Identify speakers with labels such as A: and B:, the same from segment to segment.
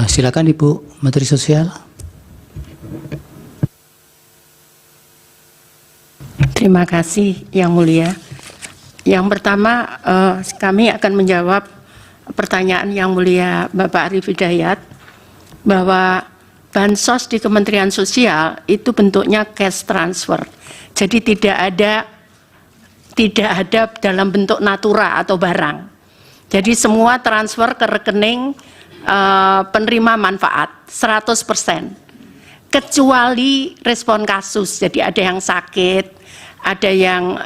A: Silakan Ibu Menteri Sosial.
B: Terima kasih Yang Mulia. Yang pertama, kami akan menjawab pertanyaan Yang Mulia Bapak Arief Hidayat bahwa bansos di Kementerian Sosial itu bentuknya cash transfer. Jadi tidak ada dalam bentuk natura atau barang. Jadi semua transfer ke rekening penerima manfaat 100%. Kecuali respon kasus. Jadi ada yang sakit, ada yang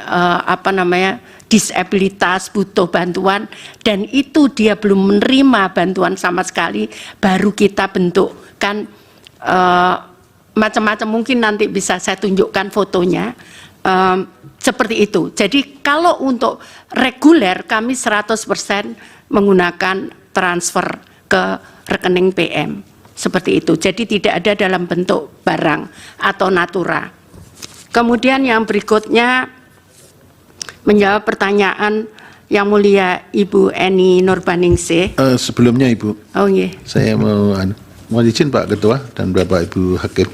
B: disabilitas, butuh bantuan, dan itu dia belum menerima bantuan sama sekali, baru kita bentukkan macam-macam. Mungkin nanti bisa saya tunjukkan fotonya, seperti itu. Jadi kalau untuk reguler kami 100% menggunakan transfer ke rekening PM, seperti itu. Jadi tidak ada dalam bentuk barang atau natura. Kemudian yang berikutnya menjawab pertanyaan Yang Mulia Ibu Eni Nurbaningsih.
C: Sebelumnya Ibu, saya mau izin Pak Ketua dan Bapak Ibu Hakim,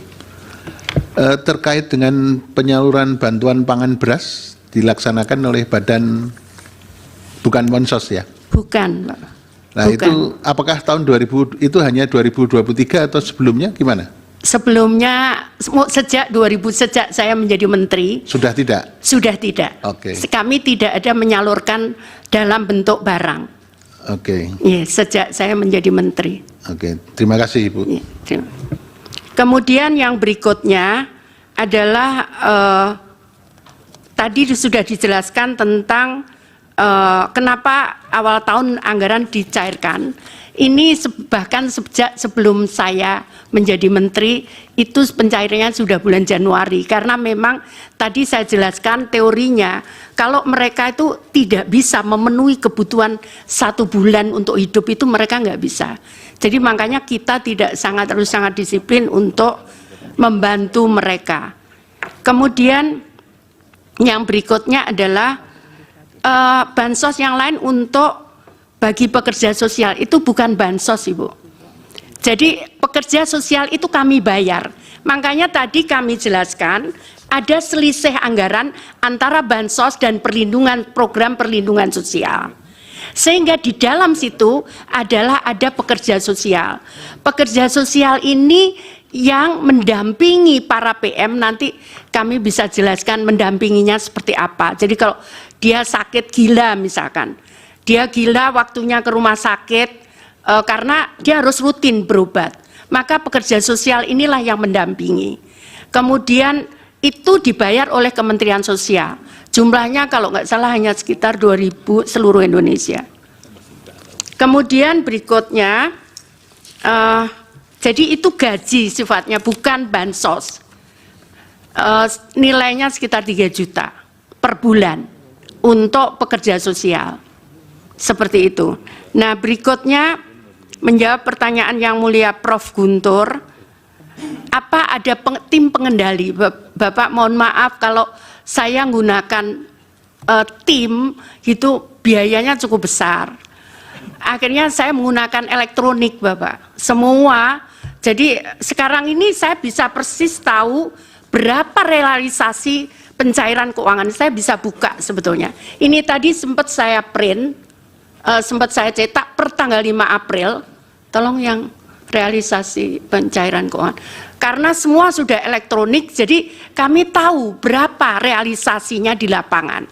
C: terkait dengan penyaluran bantuan pangan beras dilaksanakan oleh badan, bukan Monsos ya? Bukan. Nah bukan. Itu apakah tahun 2000 itu hanya 2023 atau sebelumnya gimana? Sebelumnya sejak saya menjadi menteri sudah tidak. Oke. Kami tidak ada menyalurkan dalam bentuk barang. Oke. Ya, sejak saya menjadi menteri. Oke, terima kasih Ibu. Ya, kemudian yang berikutnya adalah tadi sudah dijelaskan tentang kenapa awal tahun anggaran dicairkan. Ini bahkan sejak sebelum saya menjadi menteri itu pencairannya sudah bulan Januari, karena memang tadi saya jelaskan teorinya kalau mereka itu tidak bisa memenuhi kebutuhan 1 bulan untuk hidup itu mereka nggak bisa. Jadi makanya kita harus sangat disiplin untuk membantu mereka. Kemudian yang berikutnya adalah bansos yang lain untuk bagi pekerja sosial itu bukan bansos Ibu. Jadi pekerja sosial itu kami bayar. Makanya tadi kami jelaskan ada selisih anggaran antara bansos dan program perlindungan sosial. Sehingga di dalam situ adalah ada pekerja sosial. Pekerja sosial ini yang mendampingi para PM, nanti kami bisa jelaskan mendampinginya seperti apa. Jadi kalau dia sakit gila misalkan, dia gila waktunya ke rumah sakit karena dia harus rutin berobat, maka pekerja sosial inilah yang mendampingi. Kemudian itu dibayar oleh Kementerian Sosial. Jumlahnya kalau nggak salah hanya sekitar 2.000 seluruh Indonesia. Kemudian berikutnya, jadi itu gaji sifatnya, bukan bansos. Nilainya sekitar 3 juta per bulan untuk pekerja sosial. Seperti itu. Nah berikutnya menjawab pertanyaan Yang Mulia Prof. Guntur, apa ada tim pengendali? Bapak mohon maaf kalau saya menggunakan tim itu biayanya cukup besar. Akhirnya saya menggunakan elektronik Bapak, semua. Jadi sekarang ini saya bisa persis tahu berapa realisasi pencairan keuangan, saya bisa buka sebetulnya. Ini tadi sempat saya print, sempat saya cetak per tanggal 5 April, tolong yang realisasi pencairan keuangan. Karena semua sudah elektronik, jadi kami tahu berapa realisasinya di lapangan.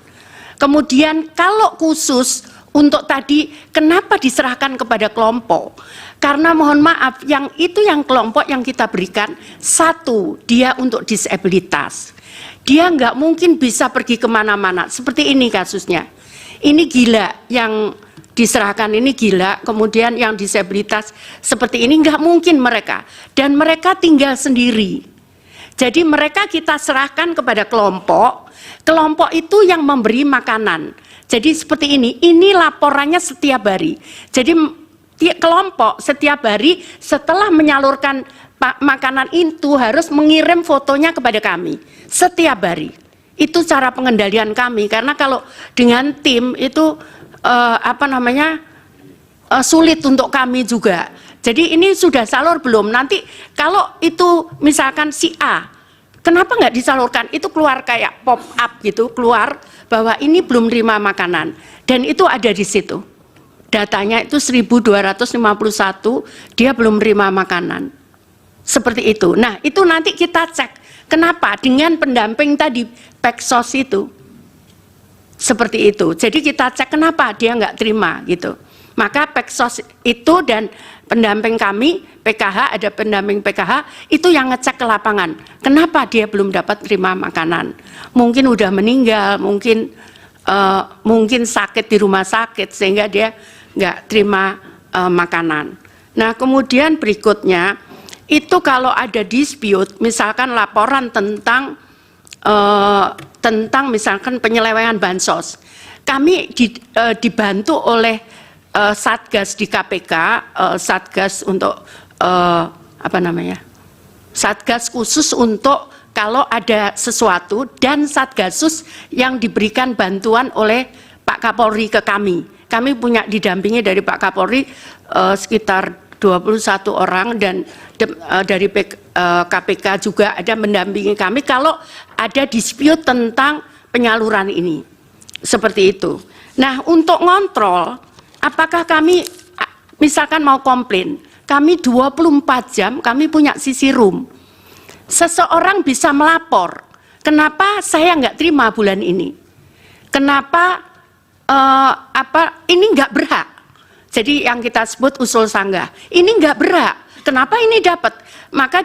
C: Kemudian kalau khusus untuk tadi, kenapa diserahkan kepada kelompok? Karena mohon maaf, yang kelompok yang kita berikan, satu, dia untuk disabilitas. Dia nggak mungkin bisa pergi kemana-mana, seperti ini kasusnya. Ini gila yang diserahkan, ini gila, kemudian yang disabilitas seperti ini nggak mungkin mereka, dan mereka tinggal sendiri. Jadi mereka kita serahkan kepada kelompok itu yang memberi makanan. Jadi seperti ini laporannya setiap hari. Jadi kelompok setiap hari setelah menyalurkan makanan itu harus mengirim fotonya kepada kami setiap hari. Itu cara pengendalian kami, karena kalau dengan tim itu sulit untuk kami juga.
B: Jadi ini sudah salur belum? Nanti kalau itu misalkan si A, kenapa nggak disalurkan? Itu keluar kayak pop up gitu, keluar bahwa ini belum terima makanan. Dan itu ada di situ. Datanya itu 1251, dia belum terima makanan. Seperti itu. Nah, itu nanti kita cek. Kenapa? Dengan pendamping tadi, Peksos itu. Seperti itu. Jadi kita cek kenapa dia nggak terima gitu. Maka Peksos itu dan pendamping kami, PKH, ada pendamping PKH, itu yang ngecek ke lapangan. Kenapa dia belum dapat terima makanan? Mungkin udah meninggal, mungkin sakit di rumah sakit, sehingga dia nggak terima makanan. Nah, kemudian berikutnya, itu kalau ada dispute, misalkan laporan tentang misalkan penyelewengan bansos, kami dibantu oleh Satgas di KPK, Satgas untuk Satgas khusus untuk kalau ada sesuatu, dan Satgasus yang diberikan bantuan oleh Pak Kapolri ke kami. Kami punya didampingi dari Pak Kapolri sekitar 21 orang, dan dari KPK juga ada mendampingi kami kalau ada dispute tentang penyaluran ini. Seperti itu. Nah, untuk ngontrol, apakah kami misalkan mau komplain, kami 24 jam, kami punya CC room. Seseorang bisa melapor, kenapa saya nggak terima bulan ini? Kenapa ini nggak berhak? Jadi yang kita sebut usul sanggah, ini nggak berhak. Kenapa ini dapat? Maka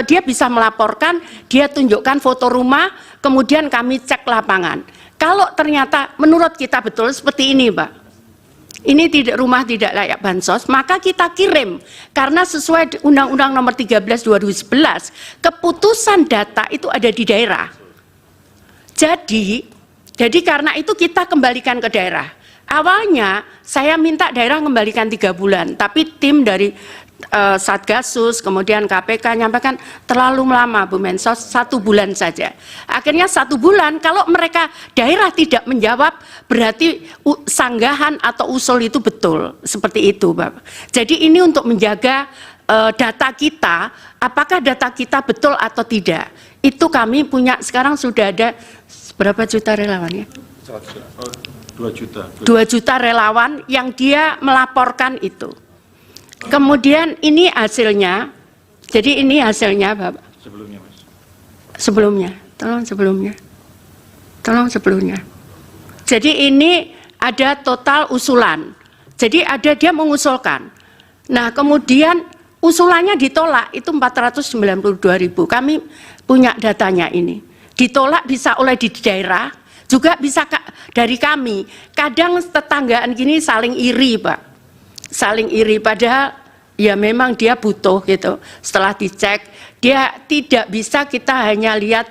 B: dia bisa melaporkan, dia tunjukkan foto rumah, kemudian kami cek lapangan. Kalau ternyata menurut kita betul seperti ini, Pak, ini rumah tidak layak bansos, maka kita kirim. Karena sesuai Undang-Undang Nomor 13 2011, keputusan data itu ada di daerah. Jadi karena itu kita kembalikan ke daerah. Awalnya saya minta daerah kembalikan 3 bulan, tapi tim dari Satgasus, kemudian KPK nyampaikan terlalu lama Bu Mensos, 1 bulan saja. Akhirnya 1 bulan, kalau mereka daerah tidak menjawab, berarti sanggahan atau usul itu betul. Seperti itu, Bapak. Jadi ini untuk menjaga data kita, apakah data kita betul atau tidak. Itu kami punya, sekarang sudah ada berapa juta relawan ya?
D: 2 juta.
B: 2 juta relawan yang dia melaporkan itu. Kemudian ini hasilnya, jadi ini hasilnya Bapak.
D: Sebelumnya, Mas.
B: Sebelumnya, tolong sebelumnya. Jadi ini ada total usulan. Jadi ada dia mengusulkan. Nah, kemudian usulannya ditolak, itu 492.000. Kami punya datanya ini. Ditolak bisa oleh di daerah, juga bisa dari kami. Kadang tetanggaan gini saling iri, Pak. Saling iri, padahal ya memang dia butuh gitu. Setelah dicek, dia tidak bisa kita hanya lihat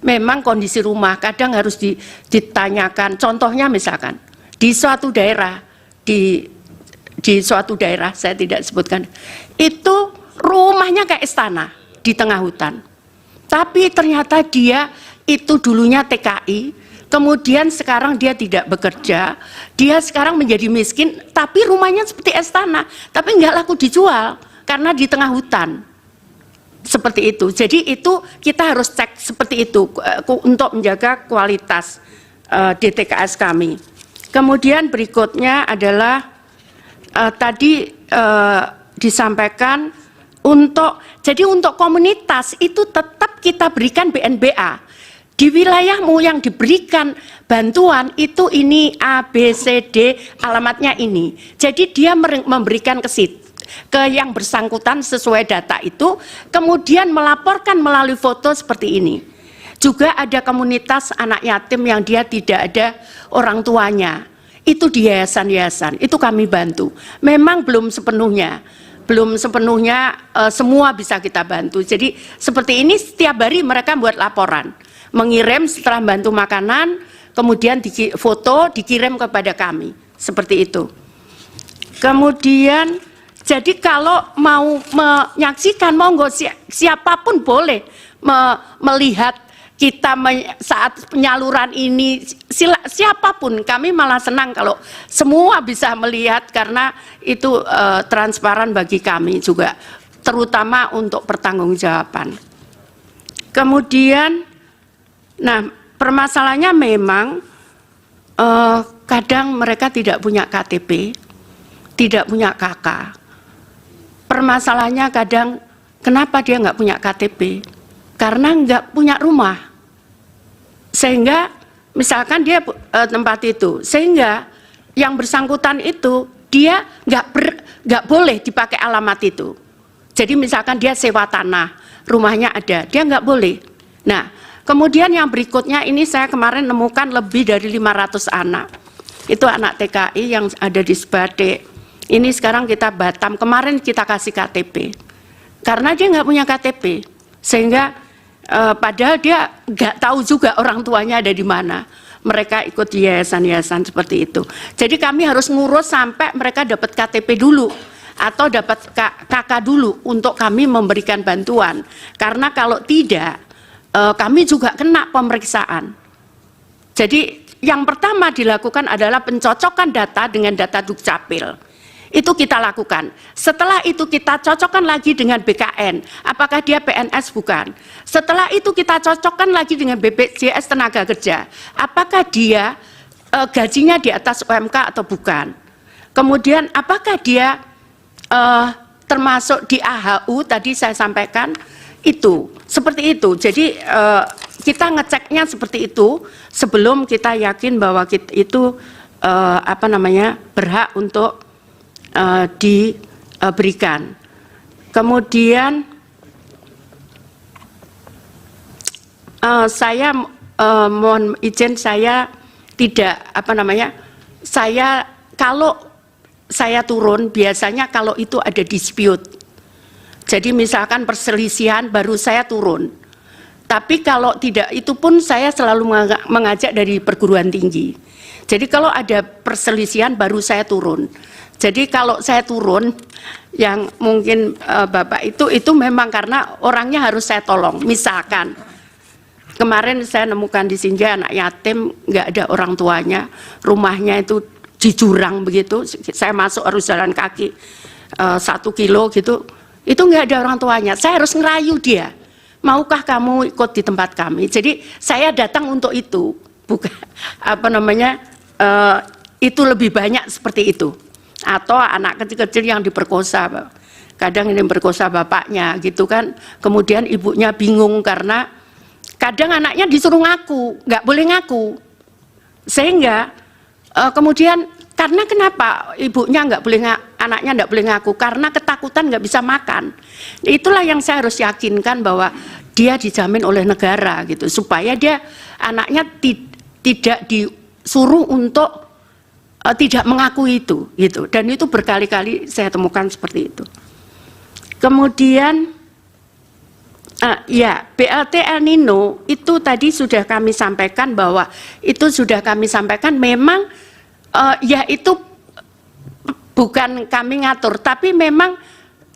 B: memang kondisi rumah, kadang harus ditanyakan. Contohnya misalkan di suatu daerah, di suatu daerah saya tidak sebutkan, itu rumahnya kayak istana di tengah hutan. Tapi ternyata dia itu dulunya TKI, kemudian sekarang dia tidak bekerja, dia sekarang menjadi miskin, tapi rumahnya seperti istana, tapi nggak laku dijual karena di tengah hutan. Seperti itu. Jadi itu kita harus cek seperti itu untuk menjaga kualitas DTKS kami. Kemudian berikutnya adalah tadi disampaikan jadi untuk komunitas itu tetap kita berikan BNBA. Di wilayahmu yang diberikan bantuan itu ini A, B, C, D, alamatnya ini. Jadi dia memberikan ke yang bersangkutan sesuai data itu, kemudian melaporkan melalui foto seperti ini. Juga ada komunitas anak yatim yang dia tidak ada orang tuanya. Itu di yayasan-yayasan, itu kami bantu. Memang belum sepenuhnya semua bisa kita bantu. Jadi seperti ini setiap hari mereka buat laporan. Mengirim setelah bantu makanan, kemudian foto dikirim kepada kami, seperti itu. Kemudian, jadi kalau mau menyaksikan, monggo siapapun boleh melihat saat penyaluran ini siapapun, kami malah senang kalau semua bisa melihat karena itu transparan bagi kami juga, terutama untuk pertanggungjawaban. Kemudian, nah permasalahannya memang kadang mereka tidak punya KTP, tidak punya KK. Permasalahannya kadang kenapa dia nggak punya KTP? Karena nggak punya rumah. Sehingga misalkan dia tempat itu, sehingga yang bersangkutan itu dia nggak boleh dipakai alamat itu. Jadi misalkan dia sewa tanah, rumahnya ada, dia nggak boleh. Nah, kemudian yang berikutnya ini saya kemarin nemukan lebih dari 500 anak. Itu anak TKI yang ada di Sebatik. Ini sekarang kita Batam, kemarin kita kasih KTP. Karena dia nggak punya KTP, sehingga padahal dia nggak tahu juga orang tuanya ada di mana. Mereka ikut yayasan-yayasan seperti itu. Jadi kami harus ngurus sampai mereka dapat KTP dulu atau dapat KK dulu untuk kami memberikan bantuan. Karena kalau tidak, kami juga kena pemeriksaan. Jadi yang pertama dilakukan adalah pencocokan data dengan data Dukcapil. Itu kita lakukan. Setelah itu kita cocokkan lagi dengan BKN. Apakah dia PNS bukan? Setelah itu kita cocokkan lagi dengan BPJS Tenaga Kerja. Apakah dia gajinya di atas UMK atau bukan? Kemudian apakah dia termasuk di AHU tadi saya sampaikan itu. Seperti itu. Jadi kita ngeceknya seperti itu sebelum kita yakin bahwa itu berhak untuk diberikan. Kemudian saya mohon izin, saya tidak kalau saya turun biasanya kalau itu ada dispute. Jadi misalkan perselisihan baru saya turun. Tapi kalau tidak itu pun saya selalu mengajak dari perguruan tinggi. Jadi kalau ada perselisihan baru saya turun. Jadi kalau saya turun, yang mungkin Bapak itu memang karena orangnya harus saya tolong. Misalkan, kemarin saya nemukan di Sinja anak yatim, nggak ada orang tuanya, rumahnya itu di jurang begitu, saya masuk harus jalan kaki 1 kilo gitu, itu nggak ada orang tuanya, saya harus ngerayu dia. Maukah kamu ikut di tempat kami? Jadi saya datang untuk itu, bukan itu lebih banyak seperti itu. Atau anak kecil-kecil yang diperkosa, kadang ini memperkosa bapaknya gitu kan, kemudian ibunya bingung karena kadang anaknya disuruh ngaku, nggak boleh ngaku, sehingga kemudian karena kenapa ibunya nggak boleh anaknya nggak boleh ngaku, karena ketakutan nggak bisa makan. Itulah yang saya harus yakinkan bahwa dia dijamin oleh negara gitu, supaya dia anaknya tidak disuruh untuk tidak mengakui itu gitu, dan itu berkali-kali saya temukan seperti itu. Kemudian ya BLT El Nino itu tadi sudah kami sampaikan bahwa itu sudah kami sampaikan memang ya itu bukan kami ngatur, tapi memang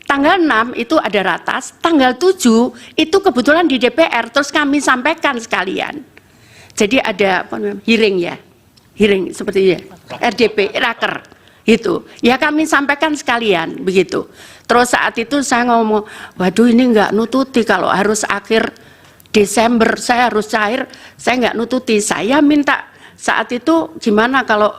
B: tanggal 6 itu ada ratas, tanggal 7 itu kebetulan di DPR, terus kami sampaikan sekalian. Jadi ada hearing ya. Hearing seperti ya, RDP, raker, itu. Ya kami sampaikan sekalian, begitu. Terus saat itu saya ngomong, waduh ini nggak nututi, kalau harus akhir Desember saya harus cair, saya nggak nututi. Saya minta saat itu gimana kalau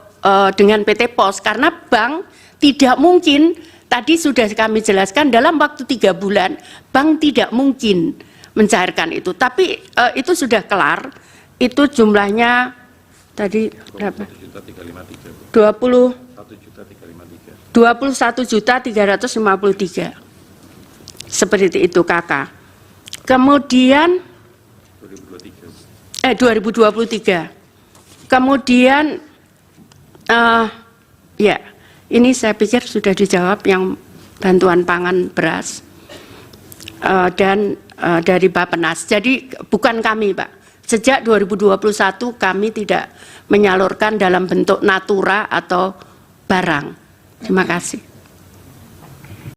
B: dengan PT Pos, karena bank tidak mungkin, tadi sudah kami jelaskan dalam waktu 3 bulan, bank tidak mungkin mencairkan itu. Tapi itu sudah kelar, itu jumlahnya tadi berapa? 21.353. Seperti itu Kakak. Kemudian 2023. Kemudian ya, ini saya pikir sudah dijawab yang bantuan pangan beras dan dari Bappenas. Jadi bukan kami, Pak. Sejak 2021 kami tidak menyalurkan dalam bentuk natura atau barang. Terima kasih.